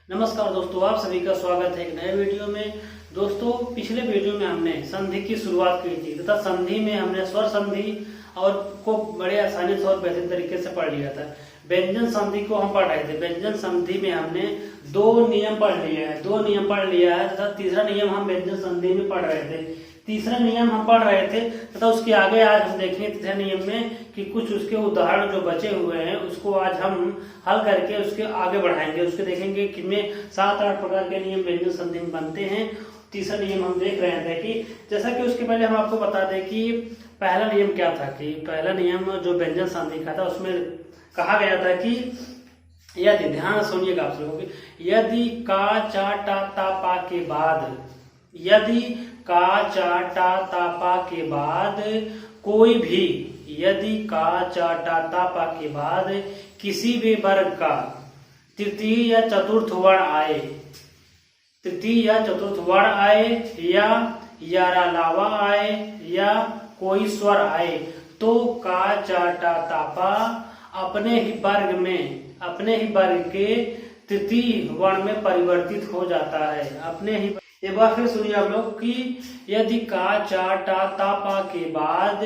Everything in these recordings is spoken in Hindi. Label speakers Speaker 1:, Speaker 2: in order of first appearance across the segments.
Speaker 1: नमस्कार दोस्तों, आप सभी का स्वागत है एक नए वीडियो में। दोस्तों, पिछले वीडियो में हमने संधि की शुरुआत की थी तथा संधि में हमने स्वर संधि और को बड़े आसानी से और बेहतर तरीके से पढ़ लिया था। व्यंजन संधि को हम पढ़ रहे थे। व्यंजन संधि में हमने दो नियम पढ़ लिया है तथा तीसरा नियम हम व्यंजन संधि में पढ़ रहे थे। तीसरा नियम हम पढ़ रहे थे तथा उसके आगे आज हम देखेंगे तीसरे नियम में कि कुछ उसके उदाहरण जो बचे हुए हैं उसको आज हम हल करके उसके आगे बढ़ाएंगे। उसके देखेंगे कि में 7-8 प्रकार के नियम व्यंजन संधि में बनते हैं। तीसरा नियम हम देख रहे थे कि जैसा कि उसके पहले हम आपको बता दें कि पहला नियम क्या था। कि पहला नियम जो व्यंजन संधि का था उसमें कहा गया था कि यदि, ध्यान सुनिएगा आप लोगों की, यदि का चा टा ता पा के बाद, यदि का चा टा ता पा के बाद कोई भी, यदि का चा टा ता पा के बाद किसी भी वर्ग का तृतीय या चतुर्थ वर्ण आए, तृतीय या चतुर्थ वर्ण आए या यारालावा आए या कोई स्वर आए तो का चा टा ता पा अपने ही वर्ग के तृतीय वर्ण में परिवर्तित हो जाता है। अपने ही, एक बार फिर सुनिए आप लोग कि यदि का चा टा ता पा के बाद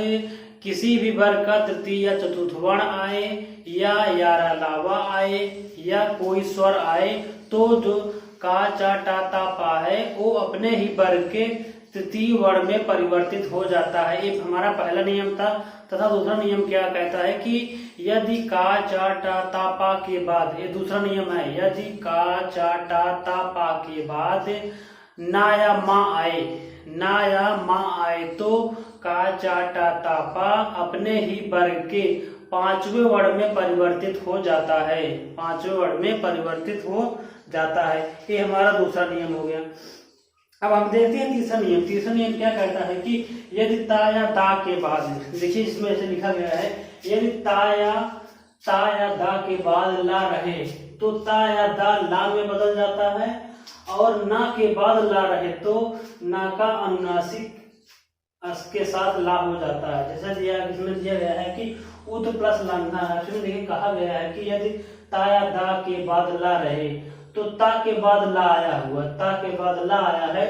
Speaker 1: किसी भी वर्ग का तृतीय या चतुर्थ वर्ण आए या यारालावा आए या कोई स्वर आए तो जो का चा टा ता पा है वो अपने ही वर्ग के तृतीय वर्ण में परिवर्तित हो जाता है। ये हमारा पहला नियम था। तथा दूसरा नियम क्या कहता है कि यदि का चा टा ता पा के बाद, ये दूसरा नियम है, यदि का चा टा ता पा के बाद ना या माँ आए तो का चा टा ता पा अपने ही वर्ग के पांचवें वर्ण में परिवर्तित हो जाता है। पांचवें वर्ण में परिवर्तित हो जाता है। ये हमारा दूसरा नियम हो गया। अब हम देखते हैं तीसरा नियम। तीसरा नियम क्या कहता है कि यदि ता या दा के बाद, देखिए इसमें ऐसे लिखा गया है, यदि ता या दा के बाद ला रहे तो ता या दा ला में बदल जाता है और ना के बाद ला रहे तो ना का अनुनासिक के साथ ला हो जाता है। जैसा इसमें दिया गया है कि उत प्लस लंघन, देखिए कहा गया है कि यदि ता या दा के बाद ला रहे तो ता के बाद ला आया हुआ, ता के बाद ला आया है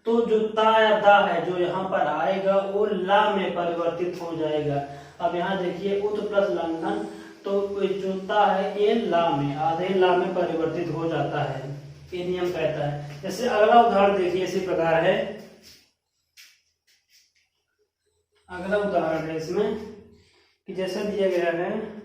Speaker 1: तो जो ता या दा है जो यहाँ पर आएगा वो ला में परिवर्तित हो जाएगा। अब यहाँ देखिए उत प्लस लंघन, तो जो ता है ये ला में, आधे ला में परिवर्तित हो जाता है। ये नियम कहता है। जैसे अगला उदाहरण देखिए इसी प्रकार है। अगला उदाहरण है इसमें कि जैसे दिया गया है,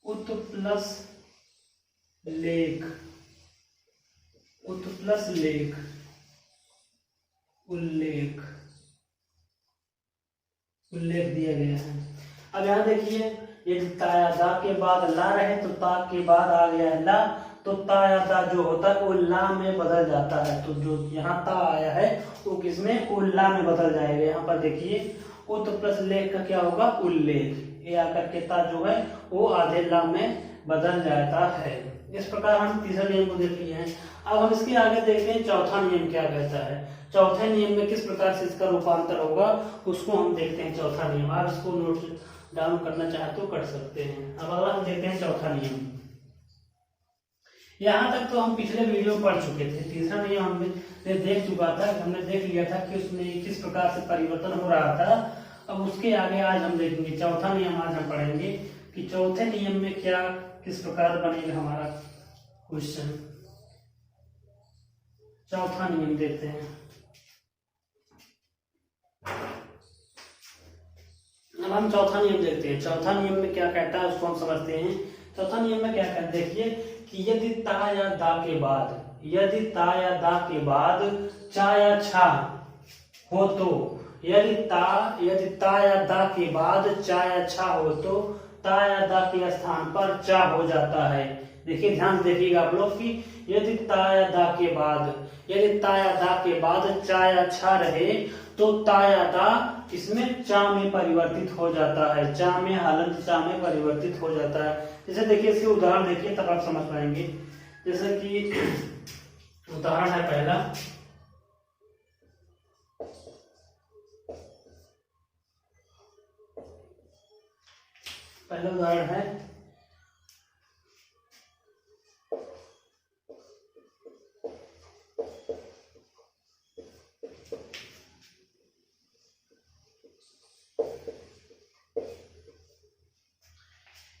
Speaker 1: उत प्लस लेख, उत प्लस लेख, उल्लेख, उल्लेख दिया गया है। अब यहाँ देखिए यदि ता या दा के बाद ला रहे तो ता के बाद आ गया है ला, तो ता या दा जो होता है वो ला में बदल जाता है। तो जो यहाँ ता आया है वो किसमें, वो ला में बदल जाएगा। यहाँ पर देखिए उत प्लस लेख का क्या होगा, उल्लेख, ये आकर के ता जो है वो आधे ला में बदल जाता है। इस प्रकार हम तीसरा नियम को देख लिए हैं। अब हम इसके आगे देखते हैं चौथा नियम क्या कहता है। चौथे नियम में किस प्रकार से इसका रूपांतर होगा उसको हम देखते हैं। चौथा नियम, आप इसको नोट डाउन करना चाहे तो कर सकते हैं। अब अगला हम देखते हैं चौथा नियम। यहाँ तक तो हम पिछले वीडियो में पढ़ चुके थे। तीसरा नियम हमने देख चुका था, हमने देख लिया था कि उसमें किस प्रकार से परिवर्तन हो रहा था। अब उसके आगे आज हम देखेंगे चौथा नियम। आज हम पढ़ेंगे कि चौथे नियम में क्या किस प्रकार बनेगा हमारा क्वेश्चन। चौथा नियम देखते हैं। अब हम चौथा नियम देखते हैं। चौथा नियम में क्या कहता है उसको हम समझते हैं। चौथा नियम में क्या कहता है, देखिए कि यदि ता या दा के बाद, यदि ता या दा के बाद चा या छा हो तो, यदि ता या दा के बाद चा या छा हो तो ता या दा के स्थान पर चा हो जाता है। देखिए ध्यान से देखिएगा आप लोग कि यदि ता या दा के बाद, यदि ता या दा के बाद चा या छा रहे तो ता या दा इसमें चा में परिवर्तित हो जाता है। चा में, हलंत चा में परिवर्तित हो जाता है। जैसे देखिए इसके उदाहरण देखिए तब आप समझ पाएंगे। जैसे कि उदाहरण है पहला, उदाहरण है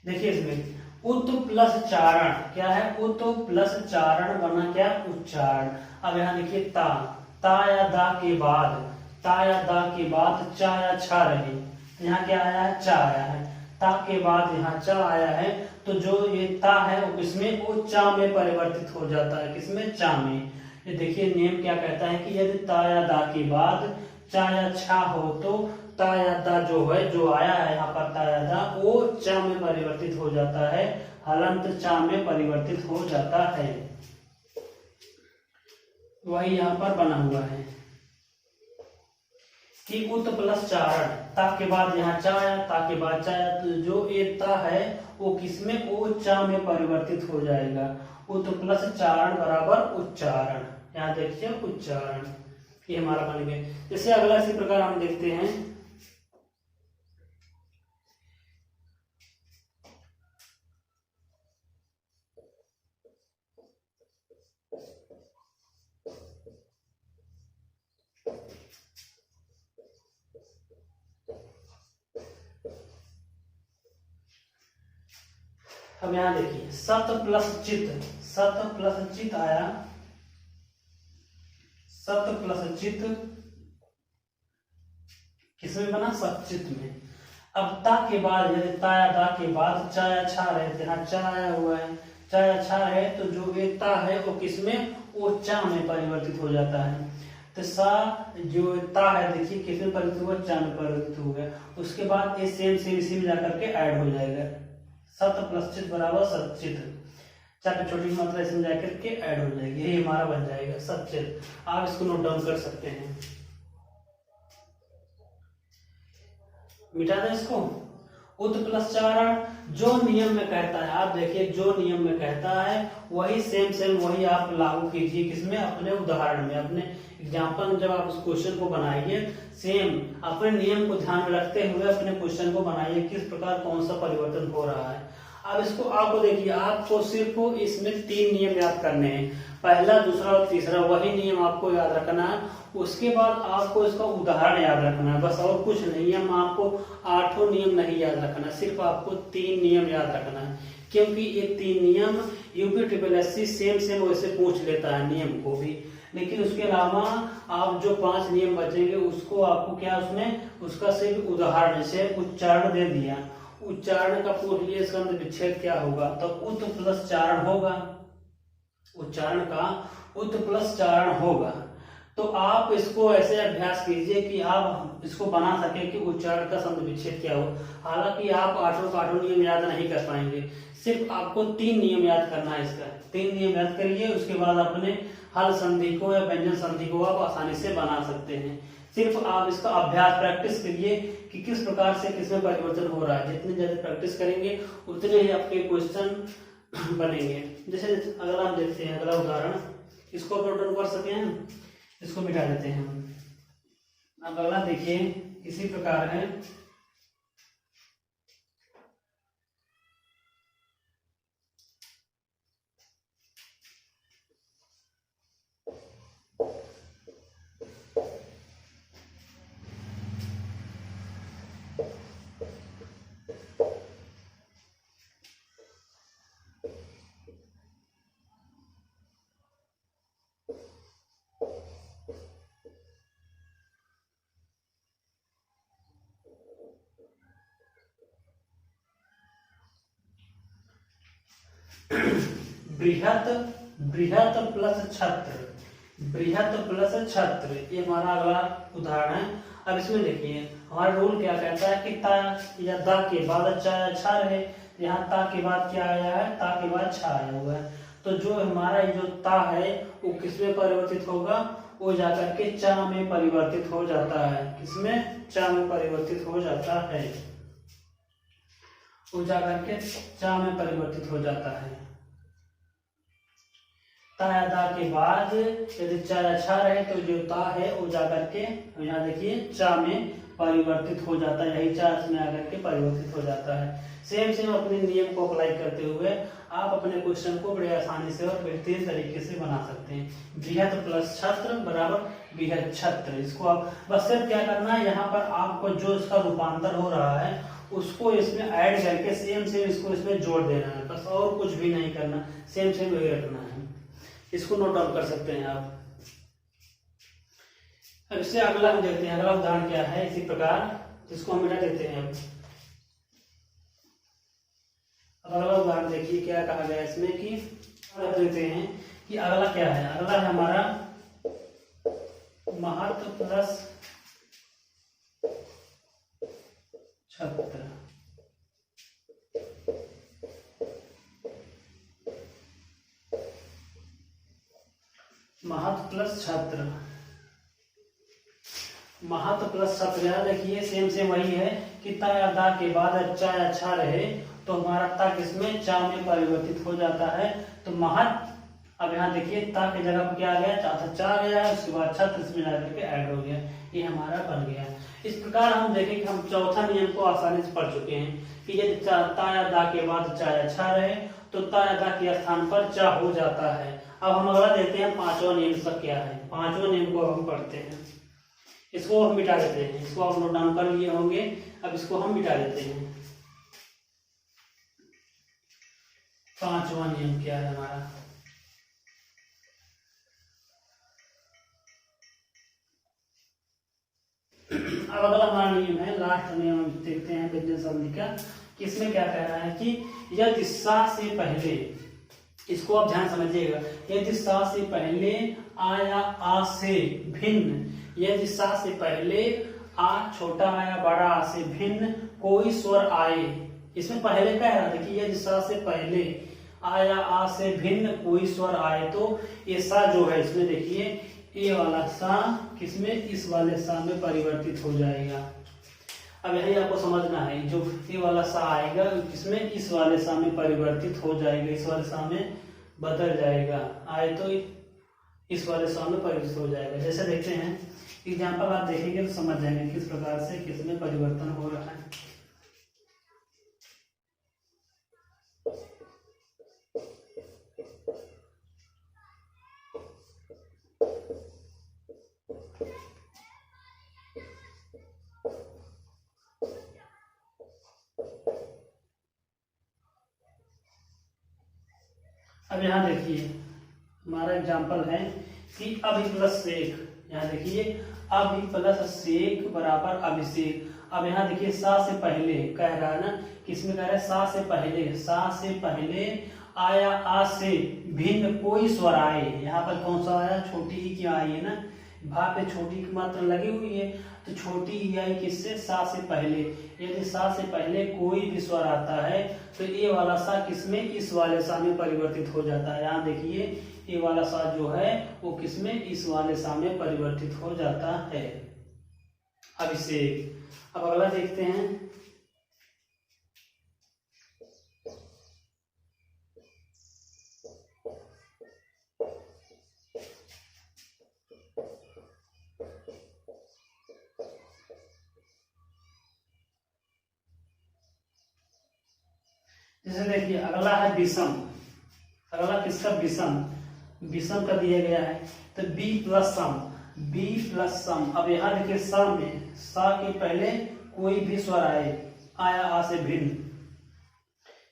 Speaker 1: देखिए इसमें उत प्लस चारण क्या है, उत प्लस चारण बना क्या, उच्चारण। अब यहाँ देखिए ता या दा के बाद, ता या दा के बाद चा या छा रहे, यहाँ क्या आया है, चा आया है। ता के बाद यहाँ चा आया है, तो जो ये ता है वो किसमें, वो चा में परिवर्तित हो जाता है, किसमें, चा में। ये देखिए नियम क्या कहता है कि यदि ता या दा के बाद चा या छा हो तो ता या दा जो है, जो आया है यहाँ पर ता या दा, वो चा में परिवर्तित हो जाता है, हलंत चा में परिवर्तित हो जाता है। वही यहाँ पर बना हुआ है कि उत प्लस चारण, ता के बाद यहाँ चा आया, ता के बाद चा आया, तो जो ये ता है वो किसमें, वो चा में परिवर्तित हो जाएगा। उत प्लस चारण बराबर उच्चारण, यहाँ देखिए उच्चारण, ये हमारा बन गया। जैसे अगला इसी प्रकार हम देखते हैं, अब यहाँ देखिए सत प्लस चित, सत प्लस चित आया, सत प्लस चित किसमें बना, सचित में। अब ता के बाद यदि ता या दा के बाद चा या छा रहे थे, यहाँ चा आया हुआ है, चा या छा रहे, तो जो ये ता है वो किसमें, वो चा में परिवर्तित हो जाता है। तो सा जो ता है देखिए किसमें परिवर्तित हुआ, चा में परिवर्तित हो गया। उसके बाद ये सेम सेम इसी में जाकर के ऐड हो जाएगा, सत प्लस चित बराबर सचित, चा पे छोटी मात्रा इसमें जाकर के ऐड हो जाएगी, यही हमारा बन जाएगा सचित। आप इसको नोट डाउन कर सकते हैं, मिटा दें इसको। उत प्लस चारण जो नियम में कहता है, आप देखिए जो नियम में कहता है वही सेम वही आप लागू कीजिए, किसमें, अपने उदाहरण में, अपने एग्जाम्पल जब आप उस क्वेश्चन को बनाइए, सेम अपने नियम को ध्यान में रखते हुए अपने क्वेश्चन को बनाइए, किस प्रकार कौन सा परिवर्तन हो रहा है। अब इसको आपको देखिए, आपको सिर्फ इसमें 3 नियम याद करने हैं, पहला, दूसरा और तीसरा, वही नियम आपको याद रखना है। उसके बाद आपको इसका उदाहरण याद रखना है, बस और कुछ नहीं है। आपको 8 नियम नहीं याद रखना, सिर्फ आपको 3 नियम याद रखना है, क्योंकि ये 3 नियम यूपी सेम वैसे पूछ लेता है नियम को भी। लेकिन उसके अलावा आप जो 5 नियम बचेंगे उसको आपको क्या, उसमें उसका सिर्फ उदाहरण, जैसे उच्चारण दे दिया, उच्चारण का पूछ लिया स्कंद विच्छेद क्या होगा, तो उत प्लस चारण होगा, उच्चारण का उत प्लस चारण होगा। तो आप इसको ऐसे अभ्यास कीजिए कि आप इसको बना सके कि उच्चारण का संध विच्छेद क्या हो। हालांकि आप 8 नियम याद नहीं कर पाएंगे, सिर्फ आपको 3 नियम याद करना है। इसका 3 नियम याद करिए, उसके बाद अपने हल संधि को या व्यंजन संधि को आप आसानी से बना सकते हैं। सिर्फ आप इसका अभ्यास प्रैक्टिस करिए कि किस प्रकार से किसमें परिवर्तन हो रहा है। जितनी ज्यादा प्रैक्टिस करेंगे उतने ही आपके क्वेश्चन बनेंगे। जैसे अगर आप देखते हैं अगला उदाहरण, इसको आप नोट डाउन कर सके हैं, इसको मिटा देते हैं। अब अगला देखिए इसी प्रकार है, बृहत बृहत प्लस छत्र, बृहत प्लस छत्र, ये हमारा अगला उदाहरण है। अब इसमें देखिए हमारा रूल क्या कहता है कि ता या दा के बाद चा या छा रहे, यहाँ ता के बाद क्या आया है, ता के बाद छा आया हुआ है। तो जो हमारा जो ता है वो किसमें परिवर्तित होगा, वो जाकर के चा में परिवर्तित हो जाता है। किसमें, चा में परिवर्तित हो जाता है, वो जाकर के चा में परिवर्तित हो जाता है। ता या दा के बाद यदि चा या छा रहे तो जो ता है वो जाकर के यहाँ देखिए चा में परिवर्तित हो जाता है, यही चा इसमें आकर के परिवर्तित हो जाता है। सेम अपने नियम को अप्लाई करते हुए आप अपने क्वेश्चन को बड़े आसानी से और बेहतरीन तरीके से बना सकते हैं। बृहत प्लस छत्र बराबर बृहत छत्र, इसको आप बस सिर्फ क्या करना है, यहाँ पर आपको जो इसका रूपांतर हो रहा है उसको इसमें ऐड करके सेम इसको इसमें जोड़ देना है, बस और कुछ भी नहीं करना, सेम वही रखना है। इसको नोट डाउन कर सकते हैं आप। अब इससे अगला हम देखते हैं, अगला उदाहरण क्या है इसी प्रकार, जिसको हम मिटा देते हैं। अब अगला उदाहरण देखिए क्या कहा गया इसमें कि देते हैं कि अगला क्या है, अगला है हमारा महत प्लस छत्र। महत प्लस छत्र, महत प्लस छत्र, यहाँ देखिए सेम वही है कि ता या दा के बाद चा या छा रहे तो हमारा ता किसमें चा में परिवर्तित हो जाता है। तो महत, अब यहाँ देखिए ता की जगह पर क्या आ गया, चा आ गया है, उसके बाद छत्र इसमें जाकर के ऐड हो गया, ये हमारा बन गया। इस प्रकार हम देखें कि हम चौथा नियम को आसानी से पढ़ चुके हैं कि यदि ता या दा के बाद चा या छा रहे तो ता या दा के स्थान पर चा हो जाता है। अब हम अगला देखते हैं पांचवा नियम सब क्या है। पांचवा नियम को हम पढ़ते हैं, इसको हम मिटा देते हैं, इसको आप नोट डाउन कर लिए होंगे, अब इसको हम मिटा देते हैं। पांचवा नियम क्या है हमारा, अब अगला हमारा नियम है, लास्ट नियम हम देखते हैं व्यंजन संधि का, कि इसमें क्या कह रहा है कि यदि सा से पहले, इसको आप ध्यान समझिएगा, यदि सा से पहले आ या आ से भिन्न, यदि सा से पहले आ छोटा आ या बड़ा आ से भिन्न कोई स्वर आए, इसमें पहले कह रहा था कि यदि सा से पहले आ या आ से भिन्न कोई स्वर आए तो ये सा जो है इसमें देखिए ये वाला सा किसमें, इस वाले सा में परिवर्तित हो जाएगा। अब यही आपको समझना है, जो ये वाला सा आएगा किसमें, इस वाले सा में परिवर्तित हो जाएगा, इस वाले सा में बदल जाएगा, आए तो इस वाले सा में परिवर्तित हो जाएगा। जैसे देखते हैं एग्जाम्पल, आप देखेंगे तो समझ जाएंगे किस प्रकार से किसमें परिवर्तन हो रहा है। अब यहाँ देखिए हमारा एग्जाम्पल है कि अभि प्लस सेक, यहाँ देखिए अभि प्लस सेक बराबर अभिषेक। अब यहाँ देखिए सा से पहले कह रहा है ना, किसमें कह रहा है, सा से पहले, सा से पहले आया आ से भिन्न कोई स्वर आए, यहाँ पर कौन सा आया, छोटी ई की आई है ना, भा पे छोटी की मात्रा लगी हुई है, तो छोटी ई आई किससे, सा से पहले। यदि सा से पहले कोई भी स्वर आता है तो ये वाला सा किसमें, इस वाले सा में परिवर्तित हो जाता है। यहाँ देखिए ये वाला सा जो है वो किसमें, इस वाले सा में परिवर्तित हो जाता है, अभिषेक। अब अगला देखते हैं, जैसे देखिए अगला है विषम, अगला किसका, विषम, विषम का दिया गया है तो बी प्लस सम, बी प्लस सम। अब यहाँ देखिए सा में, सा के पहले कोई भी स्वर आए, आया आ से भिन्न,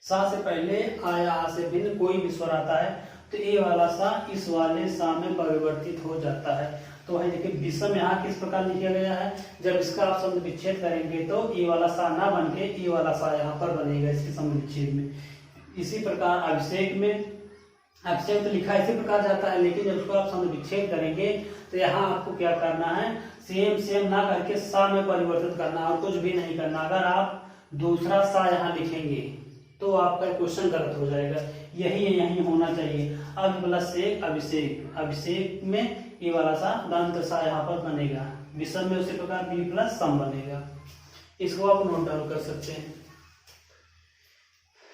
Speaker 1: सा से पहले आया आ से भिन्न कोई भी स्वर आता है तो ये वाला सा इस वाले सा में परिवर्तित हो जाता है। तो वही देखिए विषम यहाँ किस प्रकार लिखा गया है, जब इसका आप शब्द विच्छेद करेंगे तो ये वाला सा ना बन के ये वाला सा यहाँ पर बनेगा इसके शब्द विच्छेद में। इसी प्रकार अभिषेक में, अभिषेक तो लिखा इसी प्रकार जाता है, लेकिन जब उसको आप शब्द विच्छेद करेंगे तो यहाँ आपको क्या करना है, सेम ना करके सा में परिवर्तित करना और कुछ भी नहीं करना। अगर आप दूसरा सा यहाँ लिखेंगे तो आपका क्वेश्चन गलत हो जाएगा, यही होना चाहिए। अब प्लस एक अभिषेक, अभिषेक में ये वाला सा दंत सा यहाँ पर बनेगा, विषम में उसी प्रकार बी प्लस सम बनेगा। इसको आप नोट डाउन कर सकते हैं।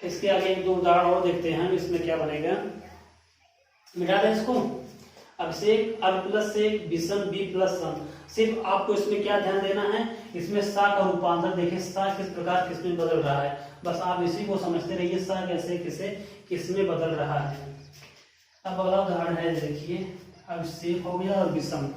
Speaker 1: इसके आगे एक दो उदाहरण और देखते हैं इसमें क्या बनेगा। मिटा दें इसको। अभिषेक अब प्लस से विषम बी प्लस सम। सिर्फ आपको इसमें क्या ध्यान देना है, इसमें सा का रूपांतर देखिए, सा किस प्रकार किसमें बदल रहा है, बस आप इसी को समझते रहिए, सा कैसे किसे किसमें बदल रहा है। अब अगला उदाहरण है, देखिए अभिषेक हो गया और विषम।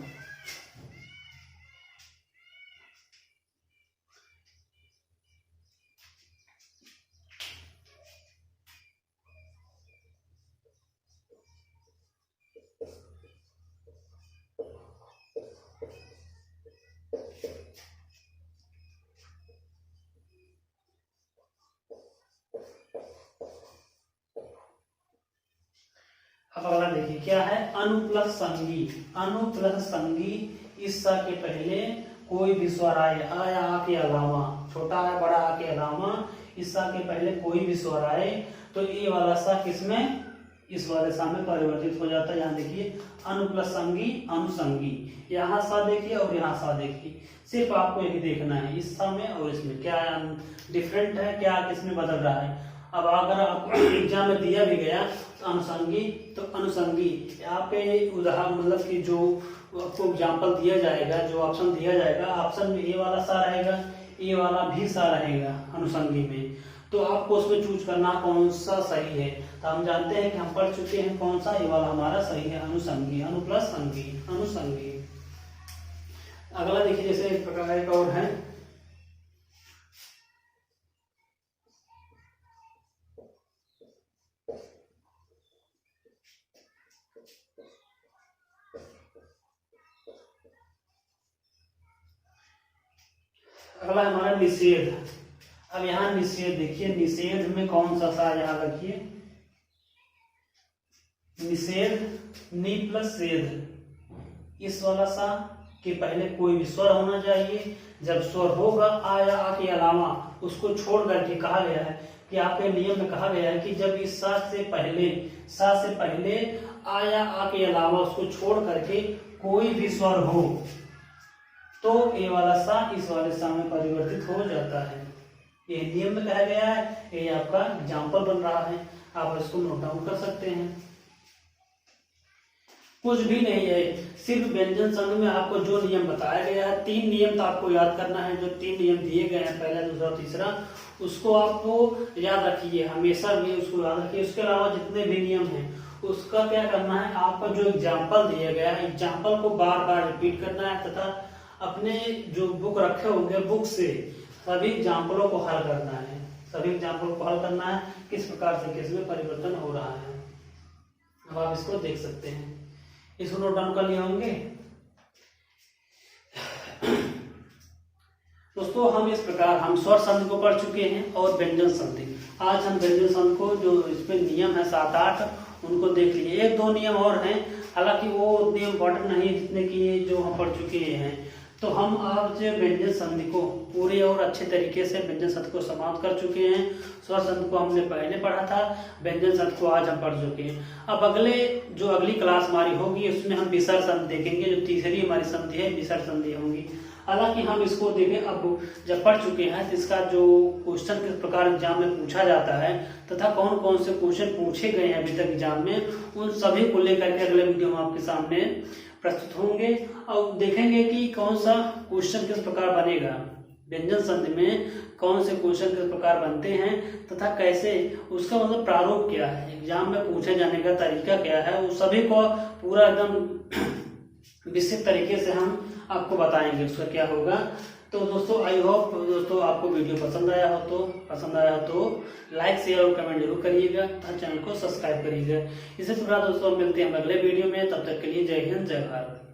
Speaker 1: अब अगला देखिए क्या है, अनु प्लस संगी। अनु प्लस संगी, इस सा के पहले कोई भी स्वर आए, आ या आ के अलावा, छोटा है बड़ा आ के अलावा, इस सा के पहले कोई भी स्वर आए तो ये वाला सा किसमें, इस वाले सा में परिवर्तित हो जाता है। यहाँ देखिए अनु प्लस संगी अनुसंगी, यहाँ सा देखिए और यहाँ सा देखिए, सिर्फ आपको यही देखना है इस सा में और इसमें क्या डिफरेंट है, क्या किसमें बदल रहा है। अब अगर आपको एग्जाम में दिया भी गया अनुसंगी तो अनुसंगी, यहाँ पे उदाहरण मतलब कि जो आपको एग्जाम्पल दिया जाएगा, जो ऑप्शन दिया जाएगा, ऑप्शन में ए वाला सा रहेगा, ए वाला भी सा रहेगा अनुसंगी में, तो आपको उसमें चूज करना कौन सा सही है। तो हम जानते हैं कि हम पढ़ चुके हैं कौन सा ये वाला हमारा सही है, अनुसंगी, अनु प्लस संगी, अनुसंगी। अगला देखिए जैसे इस प्रकार एक और है, अगला हमारा निषेध। अब यहाँ निषेध देखिए, निषेध में कौन सा सा यहाँ रखिए, निषेध नी प्लस सेध, इस वाला सा के पहले कोई भी स्वर होना चाहिए। जब स्वर होगा आ या आ के अलावा उसको छोड़ करके कहा गया है कि आपके नियम में कहा गया है कि जब इस सा से पहले आ या आ के अलावा उसको छोड़ करके कोई भी स्वर हो तो ये वाला सा इस वाले सा में परिवर्तित हो जाता है। ये नियम में कहा गया है, ये आपका एग्जाम्पल बन रहा है, आप इसको नोट डाउन कर सकते हैं। कुछ भी नहीं है, सिर्फ व्यंजन संघ में आपको जो नियम बताया गया है, 3 नियम तो आपको याद करना है, जो 3 नियम दिए गए हैं, पहला दूसरा तीसरा, उसको आपको याद रखिए, हमेशा भी उसको याद रखिए। उसके अलावा जितने भी नियम हैं उसका क्या करना है, आपका जो एग्जाम्पल दिया गया है एग्जाम्पल को बार बार रिपीट करना है तथा अपने जो बुक रखे होंगे बुक से सभी एग्जाम्पलों को हल करना है, सभी एग्जाम्पल को हल करना है किस प्रकार से किसमें परिवर्तन हो रहा है। अब आप इसको देख सकते हैं, इसको नोट डाउन कर लिए होंगे। दोस्तों हम इस प्रकार हम स्वर संधि को पढ़ चुके हैं और व्यंजन संधि। आज हम व्यंजन संधि को जो इसमें नियम है 7-8 उनको देख लिए। 1-2 नियम और हैं, हालांकि वो उतने इम्पोर्टेंट नहीं है जितने कि जो हम पढ़ चुके हैं। तो हम आज व्यंजन संधि को पूरे और अच्छे तरीके से व्यंजन संधि को समाप्त कर चुके हैं। स्वर संधि को हमने पहले पढ़ा था, व्यंजन संधि को आज हम पढ़ चुके हैं। अब अगली क्लास हमारी होगी उसमें हम विसर्ग संधि देखेंगे, जो तीसरी हमारी संधि है विसर्ग संधि होंगी। हालांकि हम इसको देखें अब जब पढ़ चुके हैं तो इसका जो क्वेश्चन किस प्रकार एग्जाम में पूछा जाता है तथा कौन कौन से क्वेश्चन पूछे गए हैं अभी तक एग्जाम में, उन सभी को लेकर के अगले वीडियो में आपके सामने प्रस्तुत होंगे और देखेंगे कि कौन सा क्वेश्चन किस प्रकार बनेगा, व्यंजन संधि में कौन से क्वेश्चन किस प्रकार बनते हैं तथा कैसे उसका मतलब प्रारूप क्या है, एग्जाम में पूछे जाने का तरीका क्या है, वो सभी को पूरा एकदम विस्तृत तरीके से हम आपको बताएंगे उसका क्या होगा। तो दोस्तों आई होप दोस्तों आपको वीडियो पसंद आया हो तो लाइक शेयर और कमेंट जरूर करिएगा तथा चैनल को सब्सक्राइब करिएगा। इसी प्रकार दोस्तों मिलते हैं अगले वीडियो में, तब तक के लिए जय हिंद जय भारत।